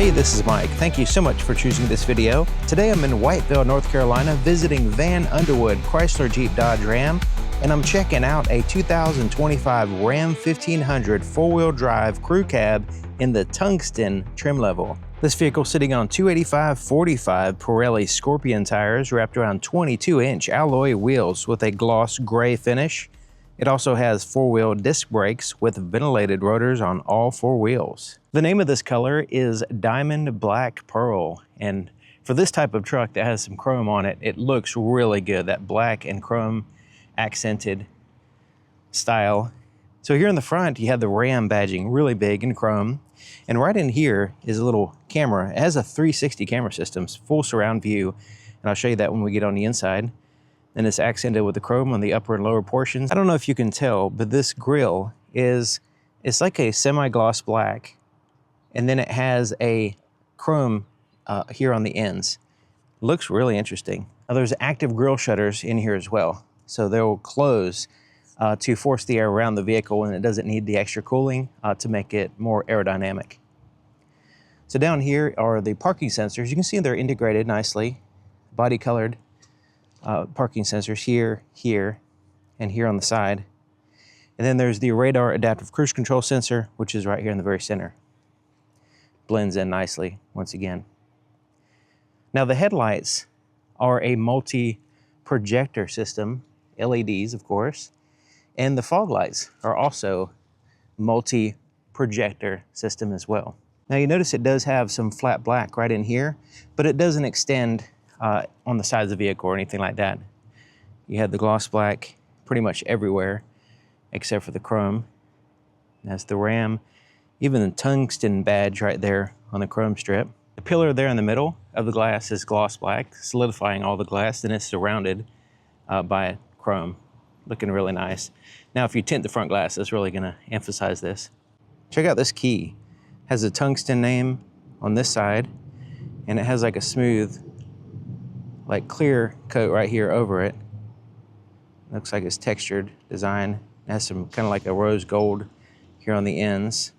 Hey, this is Mike. Thank you so much for choosing this video. Today I'm in Whiteville, North Carolina, visiting Vann Underwood Chrysler Jeep Dodge Ram, and I'm checking out a 2025 Ram 1500 four-wheel drive crew cab in the Tungsten trim level. This vehicle sitting on 285/45 Pirelli Scorpion tires wrapped around 22-inch alloy wheels with a gloss gray finish. It also has four-wheel disc brakes with ventilated rotors on all four wheels. The name of this color is Diamond Black Pearl, and for this type of truck that has some chrome on it, it looks really good, that black and chrome accented style. So here in the front, you have the Ram badging really big in chrome, and right in here is a little camera. It has a 360 camera system, full surround view, and I'll show you that when we get on the inside. And it's accented with the chrome on the upper and lower portions. I don't know if you can tell, but this grille it's like a semi-gloss black, and then it has a chrome here on the ends. Looks really interesting. Now, there's active grille shutters in here as well, so they'll close to force the air around the vehicle, and it doesn't need the extra cooling to make it more aerodynamic. So down here are the parking sensors. You can see they're integrated nicely, body colored. Parking sensors here, and here on the side. And then there's the radar adaptive cruise control sensor, which is right here in the very center. Blends in nicely once again. Now the headlights are a multi-projector system, LEDs of course, and the fog lights are also multi-projector system as well. Now you notice it does have some flat black right in here, but it doesn't extend on the sides of the vehicle or anything like that. You have the gloss black pretty much everywhere except for the chrome. That's the Ram, even the tungsten badge right there on the chrome strip. The pillar there in the middle of the glass is gloss black, solidifying all the glass, then it's surrounded by chrome, looking really nice. Now if you tint the front glass, that's really gonna emphasize this. Check out this key. It has a tungsten name on this side, and it has like a smooth, like clear coat right here over it. Looks like it's textured design. It has some kind of like a rose gold here on the ends.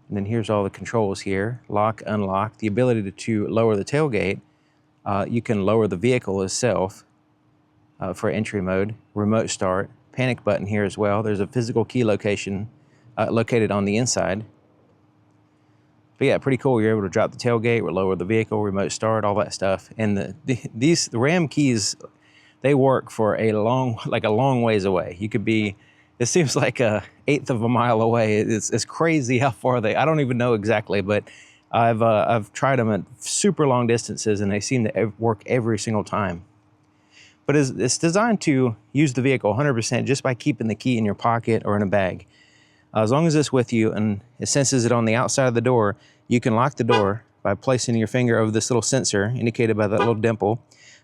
And then here's all the controls here. Lock, unlock, the ability to lower the tailgate. You can lower the vehicle itself for entry mode. Remote start, panic button here as well. There's a physical key location located on the inside. But yeah, pretty cool. You're able to drop the tailgate, or lower the vehicle, remote start, all that stuff. And the Ram keys, they work for a long ways away. You could be, it seems like a 1/8 of a mile away. It's crazy how far I don't even know exactly, but I've tried them at super long distances, and they seem to work every single time. But it's designed to use the vehicle 100% just by keeping the key in your pocket or in a bag. As long as it's with you and it senses it on the outside of the door, you can lock the door by placing your finger over this little sensor indicated by that little dimple.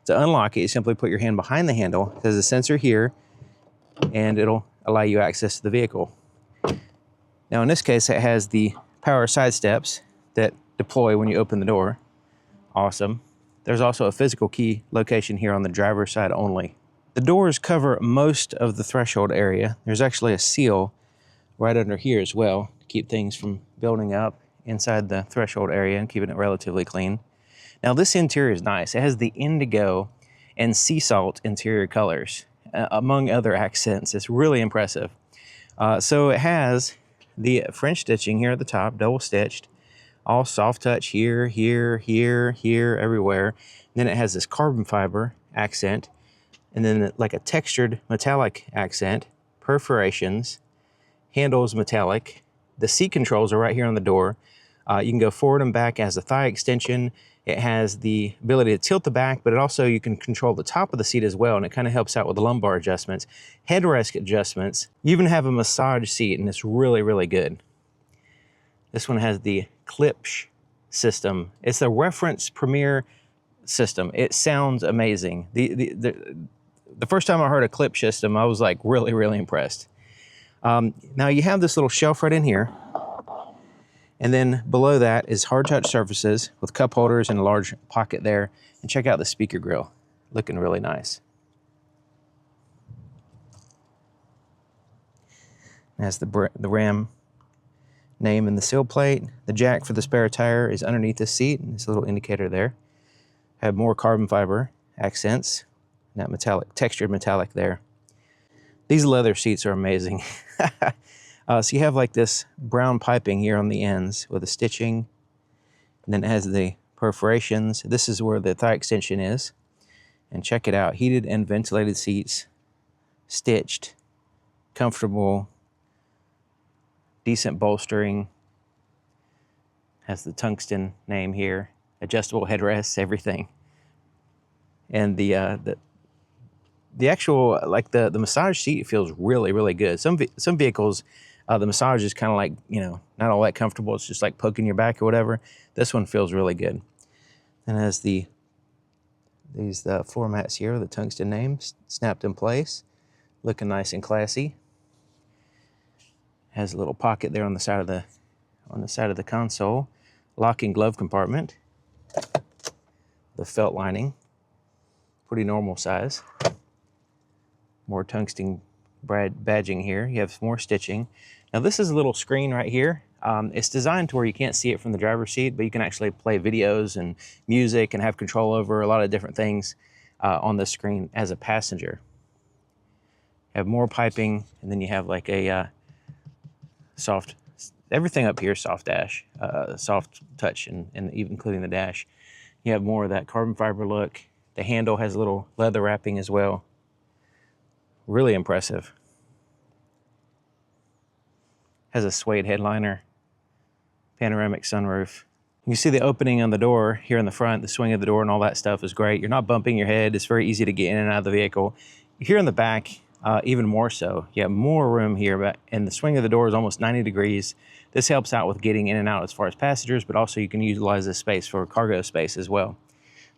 To unlock it, you simply put your hand behind the handle. There's a sensor here, and it'll allow you access to the vehicle. Now in this case, it has the power side steps that deploy when you open the door. Awesome. There's also a physical key location here on the driver's side only. The doors cover most of the threshold area. There's actually a seal right under here as well to keep things from building up inside the threshold area and keeping it relatively clean. Now this interior is nice. It has the indigo and sea salt interior colors, among other accents. It's really impressive. So it has the French stitching here at the top, double stitched, all soft touch here, everywhere. And then it has this carbon fiber accent, and then like a textured metallic accent, perforations, handles metallic. The seat controls are right here on the door. You can go forward and back as a thigh extension. It has the ability to tilt the back, but you can control the top of the seat as well, and it kind of helps out with the lumbar adjustments, headrest adjustments. You even have a massage seat, and it's really, really good. This one has the Klipsch system. It's a reference premier system. It sounds amazing. The first time I heard a Klipsch system, I was like really, really impressed. Now you have this little shelf right in here, and then below that is hard touch surfaces with cup holders and a large pocket there. And check out the speaker grill, looking really nice. It has the Ram name in the sill plate. The jack for the spare tire is underneath the seat, and there's a little indicator there. Have more carbon fiber accents, and that metallic, textured metallic there. These leather seats are amazing. So you have like this brown piping here on the ends with the stitching, and then it has the perforations. This is where the thigh extension is. And check it out, heated and ventilated seats, stitched, comfortable, decent bolstering. Has the Tungsten name here, adjustable headrests, everything. And the actual, like the massage seat feels really, really good. Some vehicles, the massage is kind of like, you know, not all that comfortable. It's just like poking your back or whatever. This one feels really good. And has these floor mats here, the Tungsten name snapped in place, looking nice and classy. Has a little pocket there on the side of the console. Locking glove compartment. The felt lining, pretty normal size. More tungsten badging here. You have more stitching. Now this is a little screen right here. It's designed to where you can't see it from the driver's seat, but you can actually play videos and music and have control over a lot of different things on the screen as a passenger. You have more piping, and then you have like a soft, everything up here, soft dash, soft touch, and even including the dash. You have more of that carbon fiber look. The handle has a little leather wrapping as well. Really impressive. Has a suede headliner, panoramic sunroof. You see the opening on the door here in the front, the swing of the door and all that stuff is great. You're not bumping your head. It's very easy to get in and out of the vehicle. Here in the back, even more so. You have more room here, and the swing of the door is almost 90 degrees. This helps out with getting in and out as far as passengers, but also you can utilize this space for cargo space as well.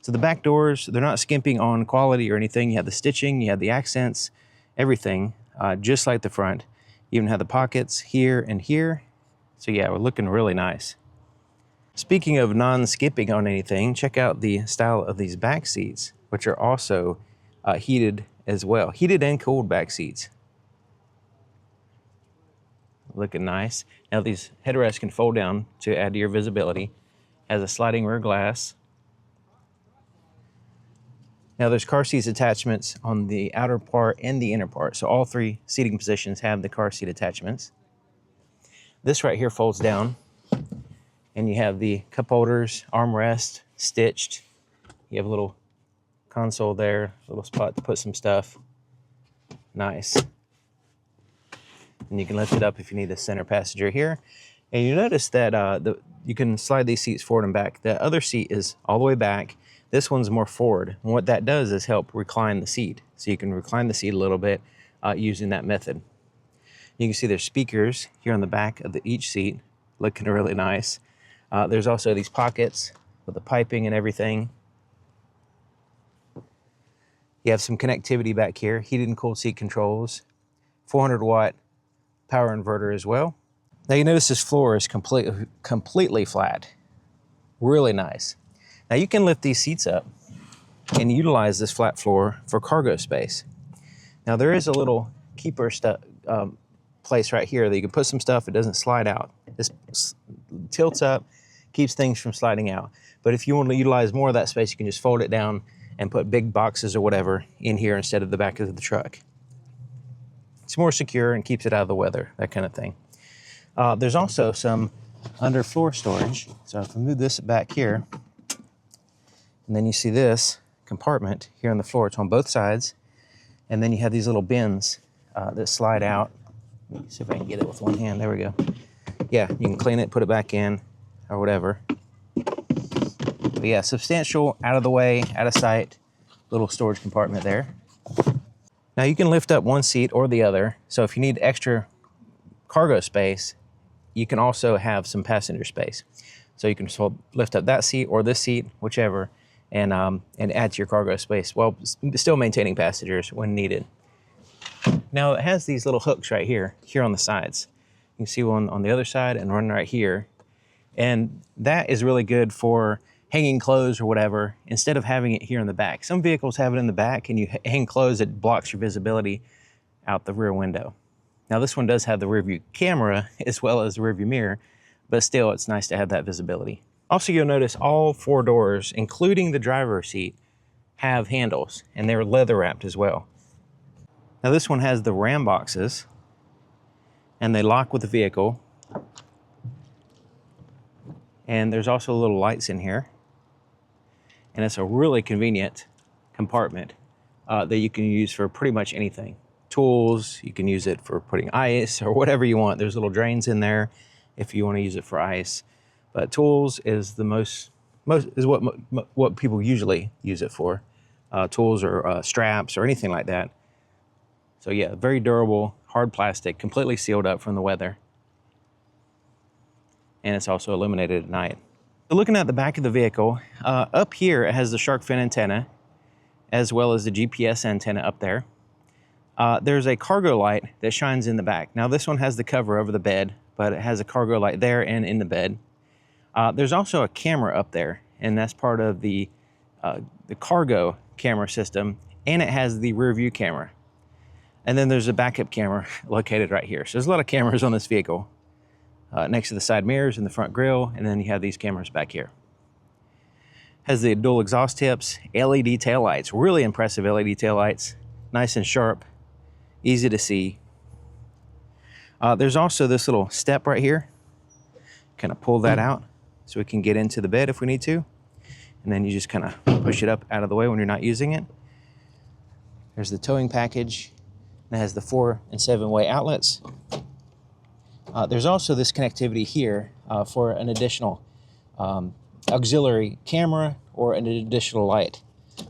So the back doors, they're not skimping on quality or anything. You have the stitching, you have the accents, everything, just like the front. You even have the pockets here and here. So yeah, we're looking really nice. Speaking of non-skipping on anything, check out the style of these back seats, which are also heated as well. Heated and cooled back seats. Looking nice. Now these headrests can fold down to add to your visibility. Has a sliding rear glass. Now there's car seats attachments on the outer part and the inner part. So all three seating positions have the car seat attachments. This right here folds down, and you have the cup holders, armrest, stitched. You have a little console there, a little spot to put some stuff. Nice. And you can lift it up if you need a center passenger here. And you notice that you can slide these seats forward and back. The other seat is all the way back. This one's more forward. And what that does is help recline the seat. So you can recline the seat a little bit using that method. You can see there's speakers here on the back of each seat, looking really nice. There's also these pockets with the piping and everything. You have some connectivity back here, heated and cooled seat controls, 400-watt power inverter as well. Now you notice this floor is completely flat. Really nice. Now you can lift these seats up and utilize this flat floor for cargo space. Now there is a little keeper place right here that you can put some stuff. It doesn't slide out. This tilts up, keeps things from sliding out. But if you want to utilize more of that space, you can just fold it down and put big boxes or whatever in here instead of the back of the truck. It's more secure and keeps it out of the weather, that kind of thing. There's also some underfloor storage. So if I move this back here, and then you see this compartment here on the floor. It's on both sides. And then you have these little bins that slide out. Let me see if I can get it with one hand. There we go. Yeah, you can clean it, put it back in, or whatever. But yeah, substantial, out of the way, out of sight, little storage compartment there. Now you can lift up one seat or the other. So if you need extra cargo space, you can also have some passenger space. So you can lift up that seat or this seat, whichever, and add to your cargo space, while still maintaining passengers when needed. Now it has these little hooks right here on the sides. You can see one on the other side and one right here. And that is really good for hanging clothes or whatever, instead of having it here in the back. Some vehicles have it in the back, and you hang clothes, it blocks your visibility out the rear window. Now this one does have the rear view camera as well as the rear view mirror, but still it's nice to have that visibility. Also, you'll notice all 4 doors, including the driver's seat, have handles, and they're leather wrapped as well. Now this one has the ram boxes, and they lock with the vehicle. And there's also little lights in here. And it's a really convenient compartment that you can use for pretty much anything. Tools, you can use it for putting ice or whatever you want. There's little drains in there if you want to use it for ice. But tools is the most is what people usually use it for. Tools or straps or anything like that. So yeah, very durable, hard plastic, completely sealed up from the weather. And it's also illuminated at night. So looking at the back of the vehicle, up here it has the shark fin antenna, as well as the GPS antenna up there. There's a cargo light that shines in the back. Now this one has the cover over the bed, but it has a cargo light there and in the bed. There's also a camera up there, and that's part of the cargo camera system, and it has the rear view camera. And then there's a backup camera located right here. So there's a lot of cameras on this vehicle, next to the side mirrors and the front grille, and then you have these cameras back here. Has the dual exhaust tips, LED taillights, really impressive LED taillights, nice and sharp, easy to see. There's also this little step right here. Kind of pull that out so we can get into the bed if we need to. And then you just kind of push it up out of the way when you're not using it. There's the towing package. It has the 4- and 7-way outlets. There's also this connectivity here for an additional auxiliary camera or an additional light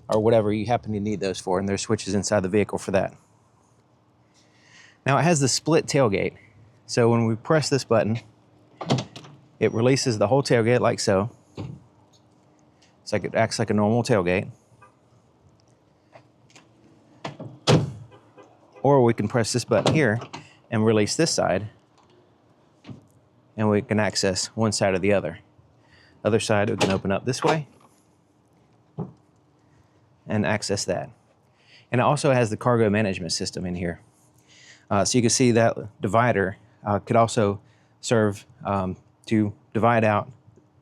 or whatever you happen to need those for, and there's switches inside the vehicle for that. Now it has the split tailgate. So when we press this button, it releases the whole tailgate like so. It's like it acts like a normal tailgate. Or we can press this button here and release this side, and we can access one side or the other. Other side we can open up this way and access that. And it also has the cargo management system in here. So you can see that divider could also serve to divide out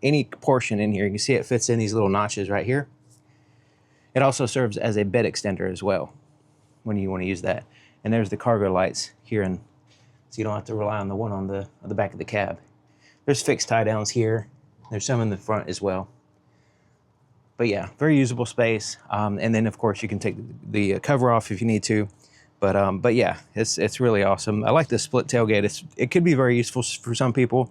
any portion in here. You can see it fits in these little notches right here. It also serves as a bed extender as well when you want to use that. And there's the cargo lights here, and so you don't have to rely on the one on the back of the cab. There's fixed tie downs here. There's some in the front as well. But yeah, very usable space. And then of course you can take the cover off if you need to. But yeah, it's really awesome. I like the split tailgate. It could be very useful for some people.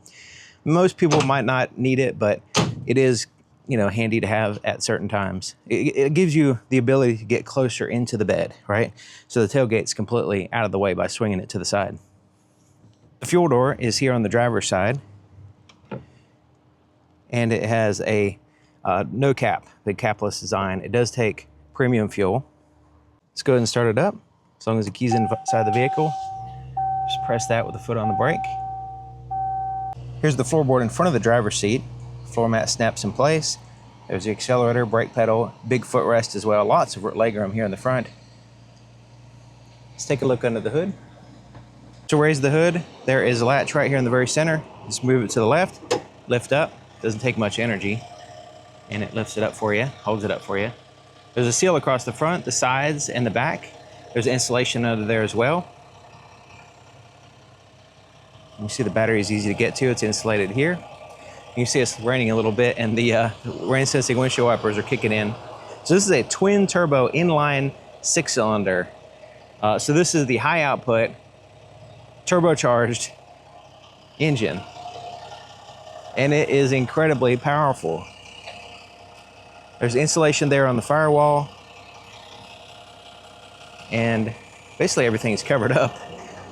Most people might not need it, but it is, you know, handy to have at certain times. It gives you the ability to get closer into the bed, right? So the tailgate's completely out of the way by swinging it to the side. The fuel door is here on the driver's side, and it has a no cap, big capless design. It does take premium fuel. Let's go ahead and start it up. As long as the key's inside the vehicle, just press that with the foot on the brake. Here's the floorboard in front of the driver's seat. Floor mat snaps in place. There's the accelerator, brake pedal, big footrest as well. Lots of legroom here in the front. Let's take a look under the hood. To raise the hood, there is a latch right here in the very center. Just move it to the left, lift up. Doesn't take much energy, and it lifts it up for you, holds it up for you. There's a seal across the front, the sides, and the back. There's insulation under there as well. You see the battery is easy to get to. It's insulated here. You can see it's raining a little bit, and the rain sensing windshield wipers are kicking in. So this is a twin turbo inline 6-cylinder. So this is the high output turbocharged engine, and it is incredibly powerful. There's insulation there on the firewall, and basically everything is covered up.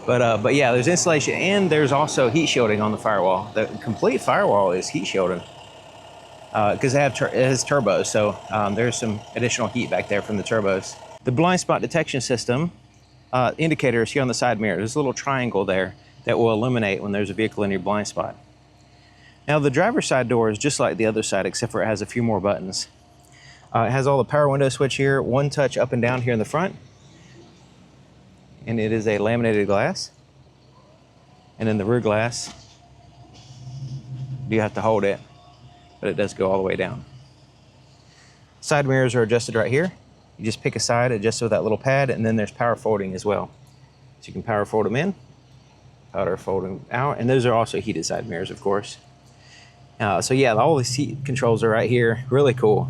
But yeah, there's insulation, and there's also heat shielding on the firewall. The complete firewall is heat shielded because it has turbos, so there's some additional heat back there from the turbos. The blind spot detection system indicator is here on the side mirror. There's a little triangle there that will illuminate when there's a vehicle in your blind spot. Now the driver's side door is just like the other side, except for it has a few more buttons. It has all the power window switch here, one touch up and down here in the front, and it is a laminated glass. And then the rear glass You do have to hold it, but it does go all the way down. Side mirrors are adjusted right here. You just pick a side, adjust it with that little pad, and then there's power folding as well. So you can power fold them in, power fold them out, and those are also heated side mirrors, of course. So yeah, all the seat controls are right here. Really cool.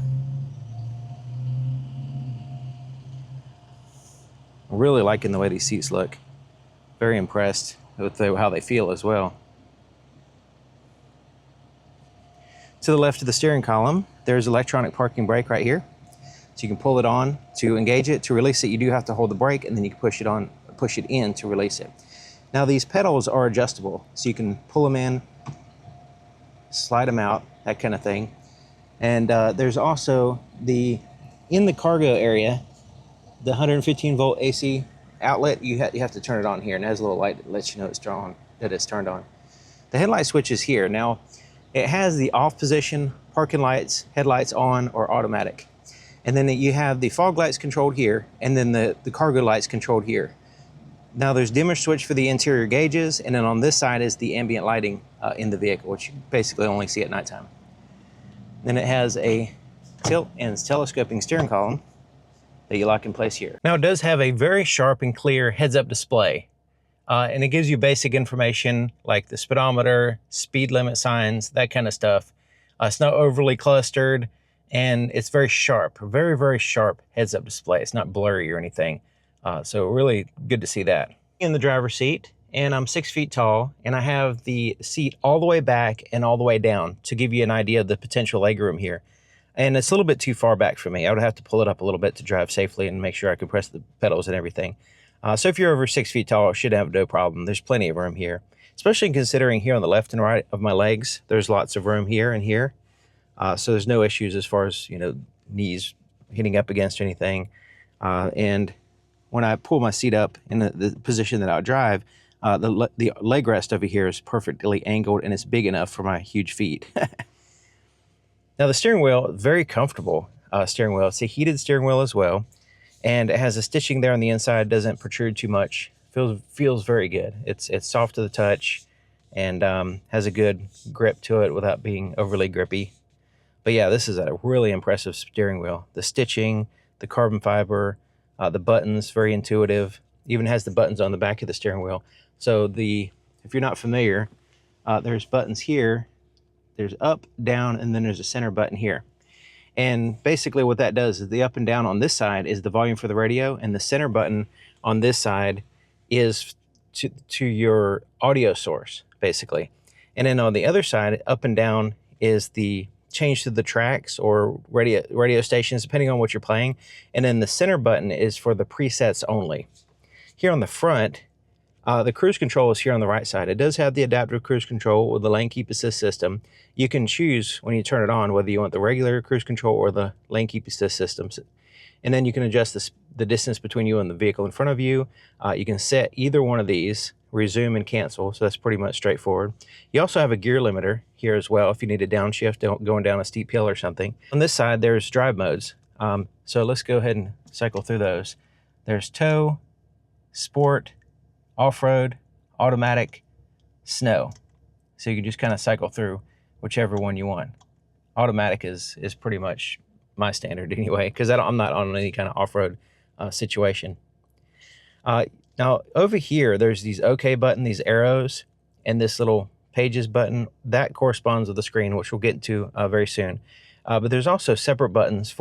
I'm really liking the way these seats look. Very impressed with how they feel as well. To the left of the steering column, there's electronic parking brake right here. So you can pull it on to engage it. To release it, you do have to hold the brake, and then you can push it in to release it. Now these pedals are adjustable, so you can pull them in, slide them out, that kind of thing. And there's also in the cargo area, the 115 volt AC outlet, you have to turn it on here, and it has a little light that lets you know that it's turned on. The headlight switch is here. Now, it has the off position, parking lights, headlights on, or automatic. And then you have the fog lights controlled here, and then the cargo lights controlled here. Now there's dimmer switch for the interior gauges, and then on this side is the ambient lighting in the vehicle, which you basically only see at nighttime. Then it has a tilt and telescoping steering column that you lock in place here. Now it does have a very sharp and clear heads-up display, and it gives you basic information like the speedometer, speed limit signs, that kind of stuff. It's not overly clustered, and it's very sharp, very, very sharp heads-up display. It's not blurry or anything. So really good to see that. In the driver's seat, and I'm 6 feet tall, and I have the seat all the way back and all the way down to give you an idea of the potential legroom here. And it's a little bit too far back for me. I would have to pull it up a little bit to drive safely and make sure I could press the pedals and everything. So if you're over 6 feet tall, it should have no problem. There's plenty of room here, especially considering here on the left and right of my legs, there's lots of room here and here. So there's no issues as far as, knees hitting up against anything. And when I pull my seat up in the position that I'll drive, the leg rest over here is perfectly angled, and it's big enough for my huge feet. Now the steering wheel, very comfortable steering wheel. It's a heated steering wheel as well, and it has a stitching there on the inside, doesn't protrude too much. Feels very good. It's soft to the touch, and has a good grip to it without being overly grippy. But yeah, this is a really impressive steering wheel. The stitching, the carbon fiber, the buttons, very intuitive. Even has the buttons on the back of the steering wheel. So if you're not familiar, there's buttons here. There's up, down, and then there's a center button here. And basically what that does is the up and down on this side is the volume for the radio, and the center button on this side is to your audio source, basically. And then on the other side, up and down, is the change to the tracks or radio stations, depending on what you're playing. And then the center button is for the presets only. Here on the front, the cruise control is here on the right side. It does have the adaptive cruise control with the lane keep assist system. You can choose when you turn it on whether you want the regular cruise control or the lane keep assist systems. And then you can adjust the distance between you and the vehicle in front of you. You can set either one of these, resume and cancel, so that's pretty much straightforward. You also have a gear limiter here as well if you need a downshift going down a steep hill or something. On this side, there's drive modes. So let's go ahead and cycle through those. There's tow, sport, off-road, automatic, snow. So you can just kind of cycle through whichever one you want. Automatic is pretty much my standard anyway, because I'm not on any kind of off-road situation. Now over here, there's these OK button, these arrows, and this little pages button. That corresponds with the screen, which we'll get into very soon. But there's also separate buttons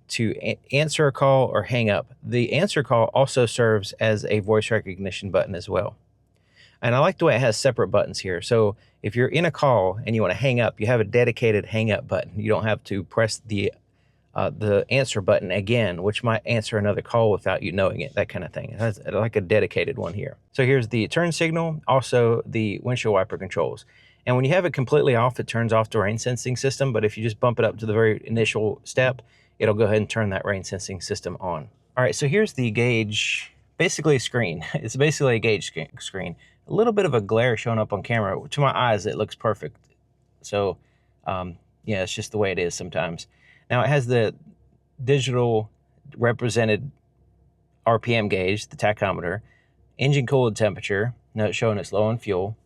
to answer a call or hang up. The answer call also serves as a voice recognition button as well. And I like the way it has separate buttons here. So if you're in a call and you want to hang up, you have a dedicated hang up button. You don't have to press the answer button again, which might answer another call without you knowing it, that kind of thing. It has like a dedicated one here. So here's the turn signal, also the windshield wiper controls. And when you have it completely off, it turns off the rain sensing system. But if you just bump it up to the very initial step, it'll go ahead and turn that rain sensing system on. All right, so here's the gauge, basically a screen. It's basically a gauge screen. A little bit of a glare showing up on camera. To my eyes, it looks perfect. So yeah, it's just the way it is sometimes. Now it has the digital represented RPM gauge, the tachometer, engine cooled temperature. Now it's showing it's low on fuel.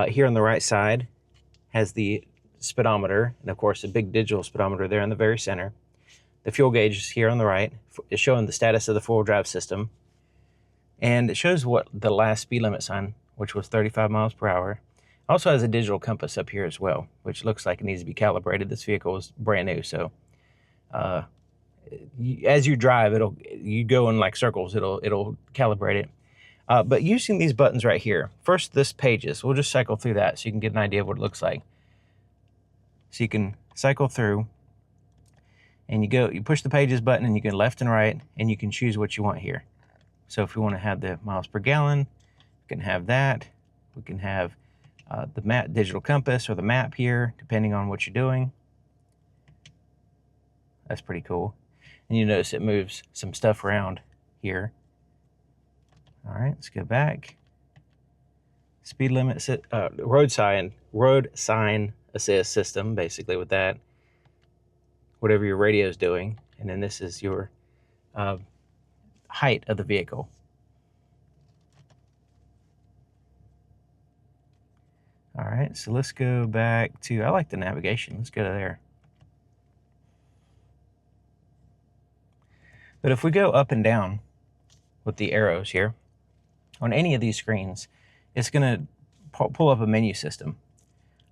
Here on the right side has the speedometer, and of course a big digital speedometer there in the very center. The fuel gauge is here on the right. It's showing the status of the four-wheel drive system. And it shows what the last speed limit sign, which was 35 miles per hour. Also has a digital compass up here as well, which looks like it needs to be calibrated. This vehicle is brand new, so as you drive, you go in like circles, it'll calibrate it. But using these buttons right here, first this pages, we'll just cycle through that so you can get an idea of what it looks like. So you can cycle through, and you push the pages button, and you can left and right, and you can choose what you want here. So if we want to have the miles per gallon, we can have that. We can have the map, digital compass, or the map here, depending on what you're doing. That's pretty cool. And you notice it moves some stuff around here. All right, let's go back. Speed limit, road sign assist system, basically with that. Whatever your radio is doing. And then this is your height of the vehicle. All right, so let's go back to, I like the navigation. Let's go to there. But if we go up and down with the arrows here, on any of these screens, it's going to pull up a menu system.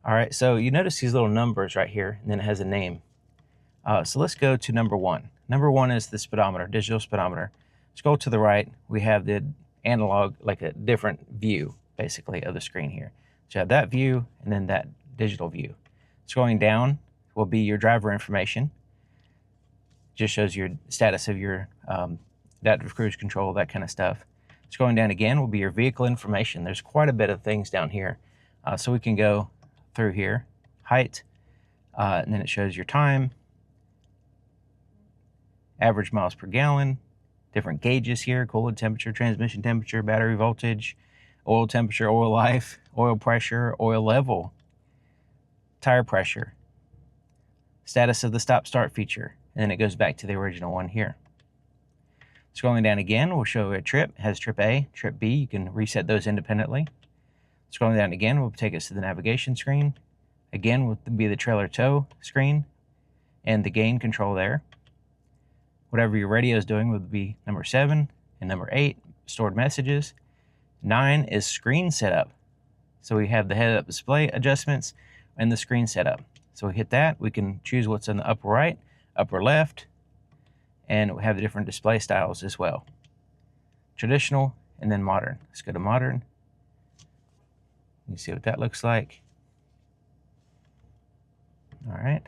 All right, so you notice these little numbers right here, and then it has a name. So let's go to number 1. Number 1 is the speedometer, digital speedometer. Scroll to the right, we have the analog, like a different view, basically, of the screen here. So you have that view, and then that digital view. Scrolling down will be your driver information. Just shows your status of your adaptive cruise control, that kind of stuff. Scrolling down again will be your vehicle information. There's quite a bit of things down here. So we can go through here, height, and then it shows your time, average miles per gallon, different gauges here, coolant temperature, transmission temperature, battery voltage, oil temperature, oil life, oil pressure, oil level, tire pressure, status of the stop-start feature, and then it goes back to the original one here. Scrolling down again, we'll show a trip. It has trip A, trip B. You can reset those independently. Scrolling down again will take us to the navigation screen. Again, will be the trailer tow screen and the gain control there. Whatever your radio is doing would be number 7 and number 8, stored messages. 9 is screen setup. So we have the head-up display adjustments and the screen setup. So we hit that, we can choose what's in the upper right, upper left, and we have the different display styles as well. Traditional and then modern. Let's go to modern. You see what that looks like. All right.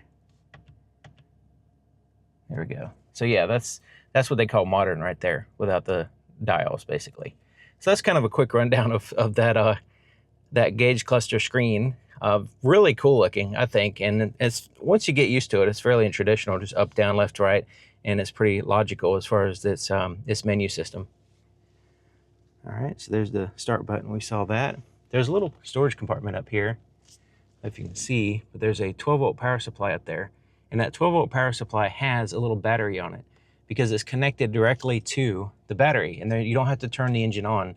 There we go. So yeah, that's what they call modern right there, without the dials, basically. So that's kind of a quick rundown of that gauge cluster screen. Really cool looking, I think, and it's once you get used to it, it's fairly traditional, just up, down, left, right, and it's pretty logical as far as this menu system. All right, so there's the start button. We saw that. There's a little storage compartment up here, if you can see, but there's a 12-volt power supply up there. And that 12-volt power supply has a little battery on it because it's connected directly to the battery. And then you don't have to turn the engine on,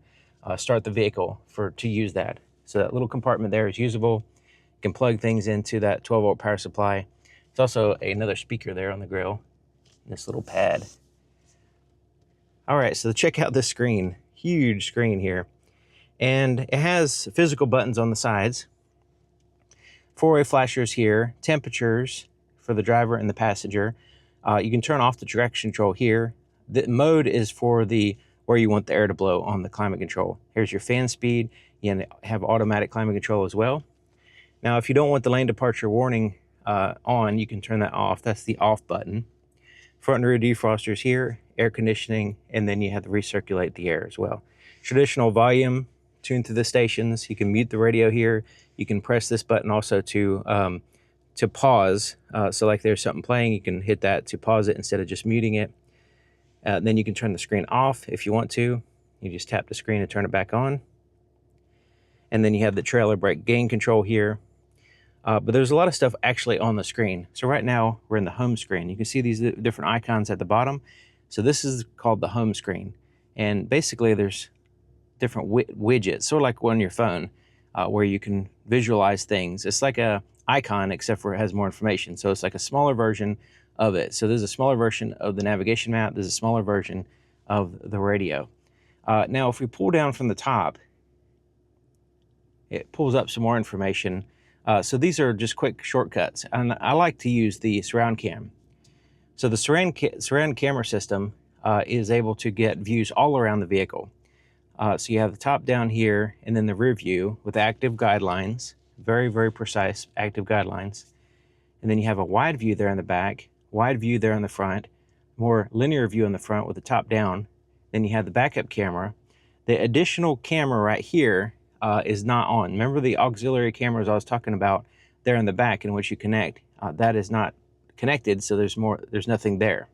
start the vehicle to use that. So that little compartment there is usable. You can plug things into that 12-volt power supply. There's also another speaker there on the grill, this little pad. All right, so check out this screen. Huge screen here. And it has physical buttons on the sides. 4-way flashers here, temperatures for the driver and the passenger. You can turn off the traction control here. The mode is for where you want the air to blow on the climate control. Here's your fan speed. You can have automatic climate control as well. Now, if you don't want the lane departure warning on, you can turn that off. That's the off button. Front and rear defrosters here, air conditioning, and then you have to recirculate the air as well. Traditional volume tuned to the stations. You can mute the radio here. You can press this button also to pause. So like there's something playing, you can hit that to pause it instead of just muting it. Then you can turn the screen off if you want to. You just tap the screen and turn it back on. And then you have the trailer brake gain control here. But there's a lot of stuff actually on the screen. So right now we're in the home screen. You can see these different icons at the bottom. So this is called the home screen. And basically there's different widgets, sort of like on your phone. where you can visualize things. It's like a icon, except for it has more information. So it's like a smaller version of it. So there's a smaller version of the navigation map. There's a smaller version of the radio. Now, if we pull down from the top, it pulls up some more information. So these are just quick shortcuts. And I like to use the surround cam. So the surround camera system is able to get views all around the vehicle. So you have the top down here, and then the rear view with active guidelines, very, very precise active guidelines. And then you have a wide view there in the back, wide view there in the front, more linear view in the front with the top down. Then you have the backup camera. The additional camera right here is not on. Remember the auxiliary cameras I was talking about there in the back in which you connect? That is not connected, so there's nothing there.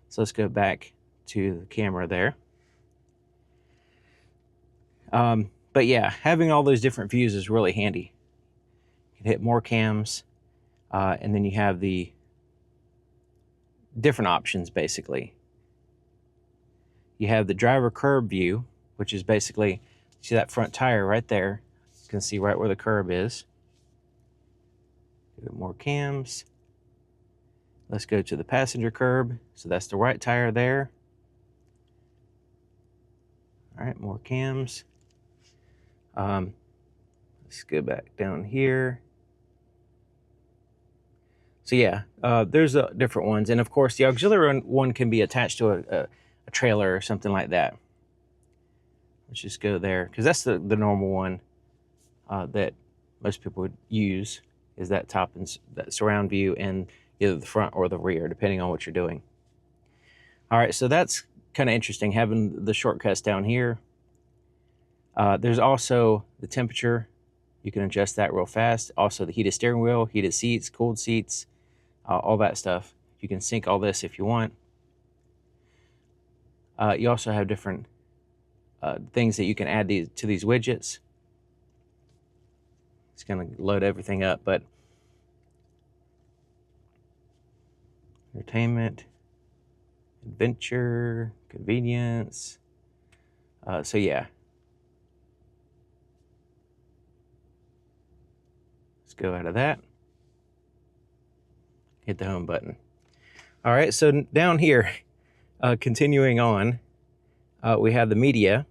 So let's go back to the camera there. But yeah, having all those different views is really handy. You can hit more cams, and then you have the different options basically. You have the driver curb view, which is basically, see that front tire right there? You can see right where the curb is. More cams. Let's go to the passenger curb. So that's the right tire there. All right, more cams. Let's go back down here. So yeah, there's different ones. And of course, the auxiliary one can be attached to a trailer or something like that. Let's just go there, because that's the normal one that most people would use, is that top and that surround view in either the front or the rear, depending on what you're doing. All right, so that's kind of interesting, having the shortcuts down here. There's also the temperature. You can adjust that real fast. Also the heated steering wheel, heated seats, cooled seats, all that stuff. You can sync all this if you want. You also have different things that you can add to these widgets. It's going to load everything up, but entertainment, adventure, convenience. So yeah. Let's go out of that. Hit the home button. All right, so down here, continuing on, we have the media,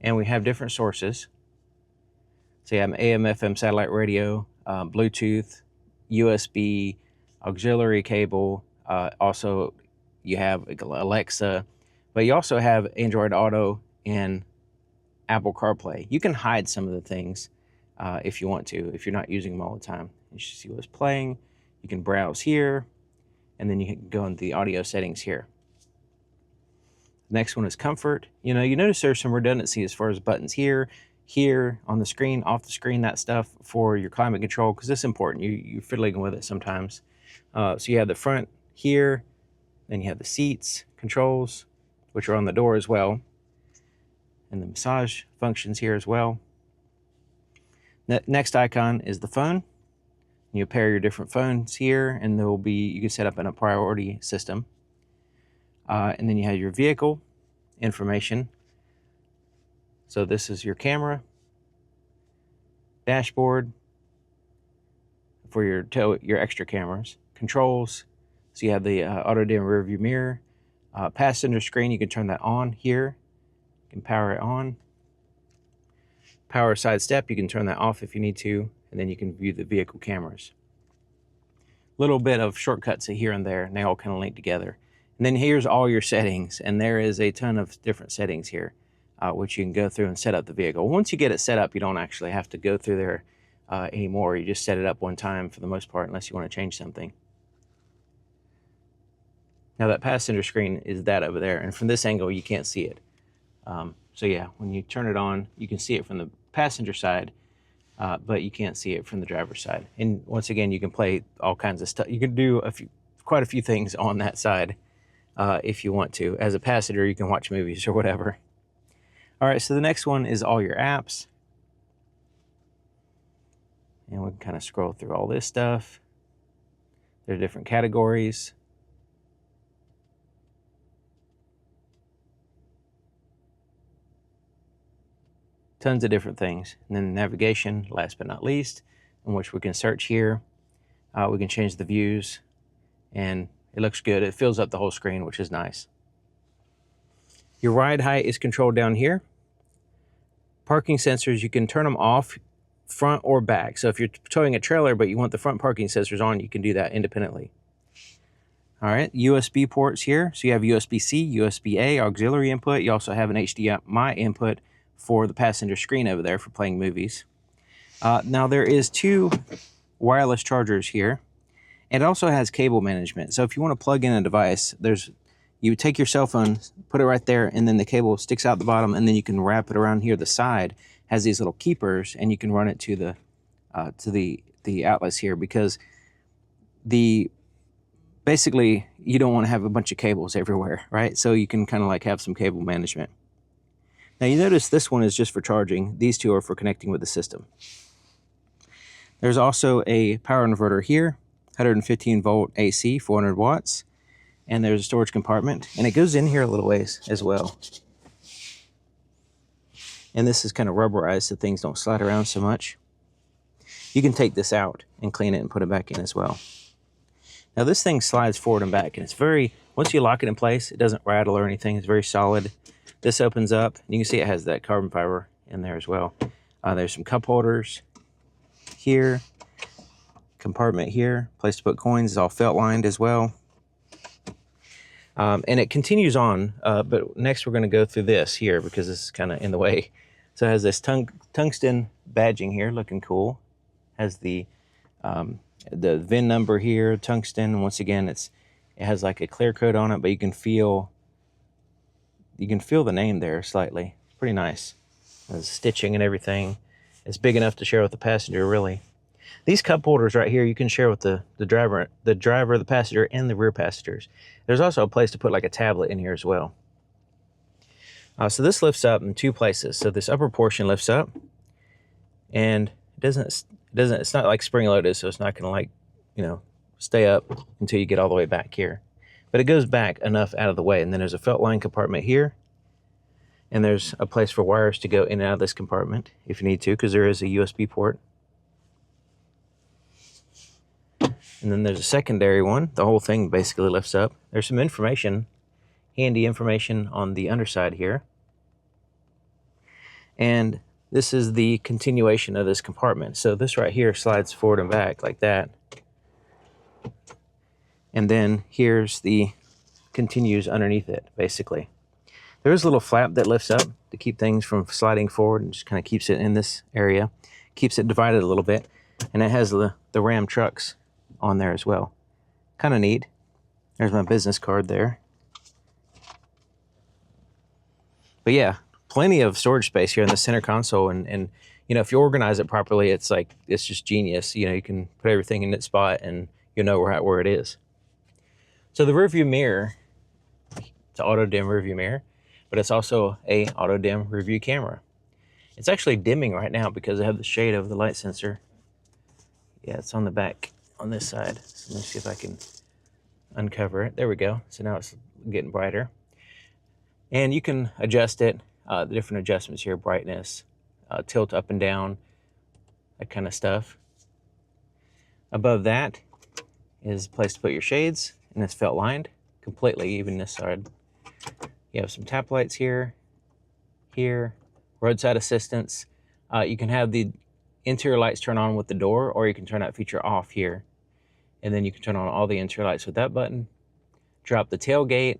and we have different sources. So you have AM, FM, satellite radio, Bluetooth, USB, auxiliary cable. Also, you have Alexa, but you also have Android Auto and Apple CarPlay. You can hide some of the things if you want to, if you're not using them all the time. You should see what's playing. You can browse here, and then you can go into the audio settings here. Next one is comfort. You notice there's some redundancy as far as buttons here, on the screen, off the screen, that stuff for your climate control, because it's important. You're fiddling with it sometimes. So you have the front here, then you have the seats, controls, which are on the door as well, and the massage functions here as well. Next icon is the phone. You pair your different phones here, and you can set up in a priority system. And then you have your vehicle information. So this is your camera, dashboard for your extra cameras, controls. So you have the auto dim rear view mirror, passenger screen. You can turn that on here. You can power it on. Power side step. You can turn that off if you need to, and then you can view the vehicle cameras. Little bit of shortcuts here and there, and they all kind of link together. And then here's all your settings, and there is a ton of different settings here, which you can go through and set up the vehicle. Once you get it set up, you don't actually have to go through there anymore. You just set it up one time for the most part, unless you want to change something. Now that passenger screen is that over there, and from this angle you can't see it. So yeah, when you turn it on, you can see it from the passenger side, but you can't see it from the driver's side. And once again, you can play all kinds of stuff. You can do quite a few things on that side if you want to. As a passenger, you can watch movies or whatever. All right, so the next one is all your apps. And we can kind of scroll through all this stuff. There are different categories. tons of different things. And then navigation, last but not least, in which we can search here. We can change the views, and it looks good. It fills up the whole screen, which is nice. Your ride height is controlled down here. Parking sensors, you can turn them off front or back. So if you're towing a trailer but you want the front parking sensors on, you can do that independently. All right, USB ports here. So you have USB-C, USB-A, auxiliary input. You also have an HDMI input for the passenger screen over there for playing movies. Now there is 2 wireless chargers here. And it also has cable management. So if you want to plug in a device, you take your cell phone, put it right there, and then the cable sticks out the bottom, and then you can wrap it around here. The side has these little keepers, and you can run it to the outlets here, because basically you don't want to have a bunch of cables everywhere, right? So you can kind of like have some cable management. Now you notice this one is just for charging. These 2 are for connecting with the system. There's also a power inverter here, 115 volt AC, 400 watts. And there's a storage compartment, and it goes in here a little ways as well. And this is kind of rubberized so things don't slide around so much. You can take this out and clean it and put it back in as well. Now this thing slides forward and back, and it's once you lock it in place, it doesn't rattle or anything. It's very solid. This opens up, and you can see it has that carbon fiber in there as well. There's some cup holders here, compartment here, place to put coins. It's all felt lined as well. And it continues on, but next we're going to go through this here because this is kind of in the way. So it has this tungsten badging here, looking cool. Has the VIN number here, tungsten. Once again, it has like a clear coat on it, but you can feel the name there slightly. Pretty nice. There's stitching and everything. It's big enough to share with the passenger, really. These cup holders right here, you can share with the driver, the passenger, and the rear passengers. There's also a place to put like a tablet in here as well. So this lifts up in 2 places. So this upper portion lifts up, and it's not like spring loaded, so it's not going to like, stay up until you get all the way back here. But it goes back enough out of the way, and then there's a felt line compartment here, and there's a place for wires to go in and out of this compartment if you need to, because there is a USB port. And then there's a secondary one. The whole thing basically lifts up. There's some information, handy information on the underside here. And this is the continuation of this compartment. So this right here slides forward and back like that. And then here's continues underneath it, basically. There is a little flap that lifts up to keep things from sliding forward and just kind of keeps it in this area. Keeps it divided a little bit. And it has the Ram trucks on there as well. Kind of neat. There's my business card there. But yeah, plenty of storage space here in the center console, and if you organize it properly, it's just genius. You can put everything in its spot and you know where it is. So the rear view mirror, it's an auto dim rear view mirror, but it's also a auto dim rear view camera. It's actually dimming right now because I have the shade over the light sensor. Yeah, it's on the back on this side. So let me see if I can uncover it. There we go. So now it's getting brighter. And you can adjust it, the different adjustments here, brightness, tilt up and down, that kind of stuff. Above that is a place to put your shades, and it's felt lined completely, even this side. You have some tap lights here, roadside assistance. You can have the interior lights turn on with the door, or you can turn that feature off here. And then you can turn on all the interior lights with that button. Drop the tailgate,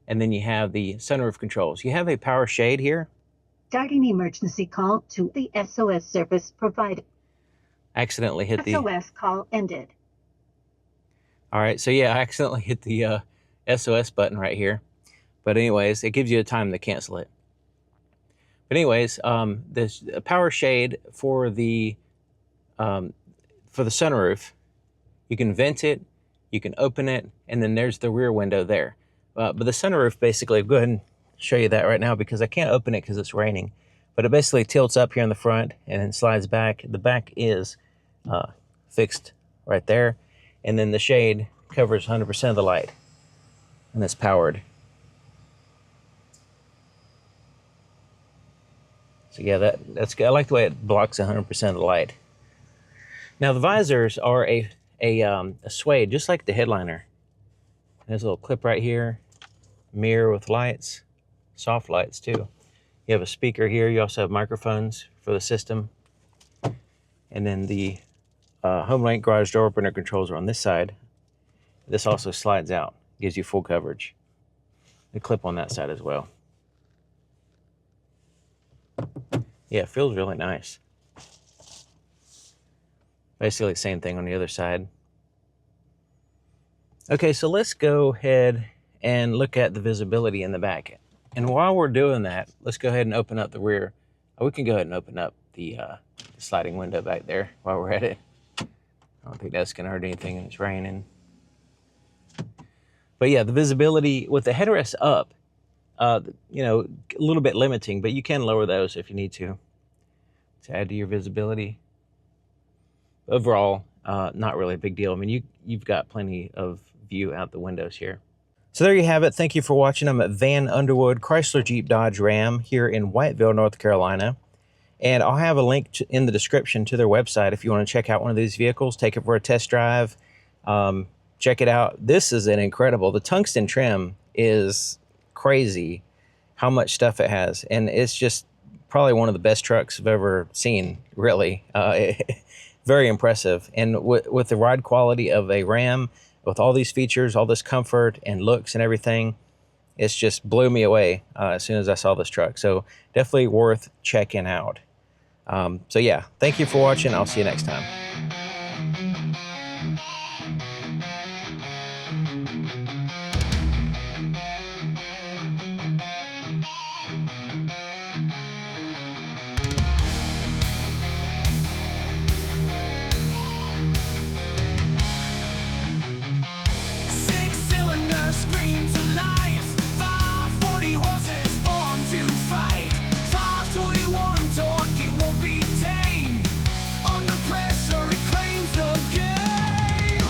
and then you have the sunroof controls. You have a power shade here. Starting emergency call to the SOS service provider. Accidentally hit the SOS call ended. All right, so yeah, I accidentally hit the SOS button right here. But anyways, it gives you a time to cancel it. But anyways, this power shade for the sunroof, you can vent it, you can open it, and then there's the rear window there. But the sunroof, basically, I'll go ahead and show you that right now because I can't open it because it's raining. But it basically tilts up here in the front and then slides back. The back is fixed right there. And then the shade covers 100% of the light. And it's powered. So yeah, that's good. I like the way it blocks 100% of the light. Now the visors are a suede, just like the headliner. There's a little clip right here, mirror with lights, soft lights too. You have a speaker here. You also have microphones for the system. And then the home link garage door opener controls are on this side. This also slides out, gives you full coverage. The clip on that side as well. Yeah, it feels really nice. Basically the same thing on the other side. Okay, so let's go ahead and look at the visibility in the back. And while we're doing that, let's go ahead and open up the rear. We can go ahead and open up the sliding window back there while we're at it. I don't think that's gonna hurt anything and it's raining. But yeah, the visibility with the headrest up, you know, a little bit limiting, but you can lower those if you need to add to your visibility. Overall, not really a big deal. I mean, you've got plenty of view out the windows here. So there you have it. Thank you for watching. I'm at Vann, Underwood, Chrysler, Jeep, Dodge, Ram here in Whiteville, North Carolina. And I'll have a link in the description to their website if you want to check out one of these vehicles, take it for a test drive. Check it out. This is an incredible, the tungsten trim is crazy how much stuff it has. And it's just probably one of the best trucks I've ever seen, really. Very impressive. And with the ride quality of a Ram, with all these features, all this comfort and looks and everything, it's just blew me away as soon as I saw this truck. So definitely worth checking out. So yeah, thank you for watching. I'll see you next time. Screams of life, 540 horses born to fight, 521 torque, it won't be tamed. Under pressure, it claims the game.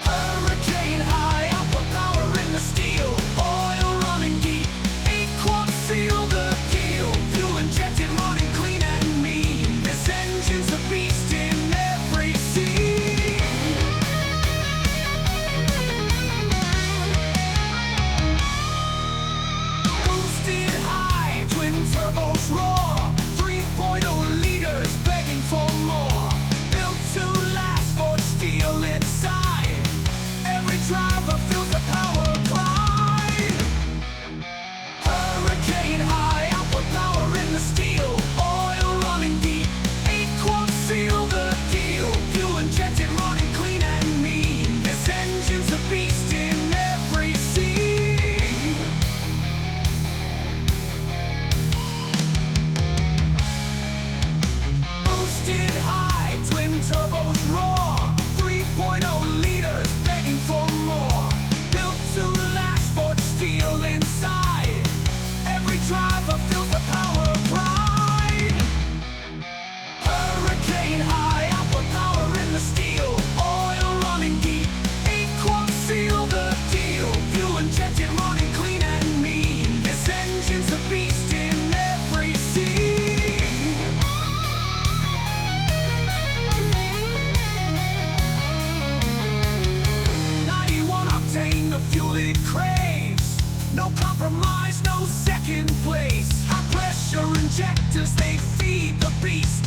Hurricane high, output power in the steel, oil running deep, 8 quarts seal the deal. Fuel injected, running clean and mean. This engine's a beast in every scene. Turbos roar, 3.0 liters begging for more. Built to last, for steel inside. Every driver feels the power glide. Hurricane high, output power in the steel. Oil running deep, 8 quarts seal the deal. Fuel injected, running clean and mean. This engine's a beast in every scene. High, twin turbos roar, 3.0 liters begging for more. Built to last, for steel inside. Every driver feels the power pride. Hurricane high, output power in the steel. Oil running deep, 8 quarts seal the deal. Fuel injected, running clean and mean. This engine's a beast in every scene. 91 octane, the fuel it craves. No compromise, no second place. High pressure injectors, they feed the beast.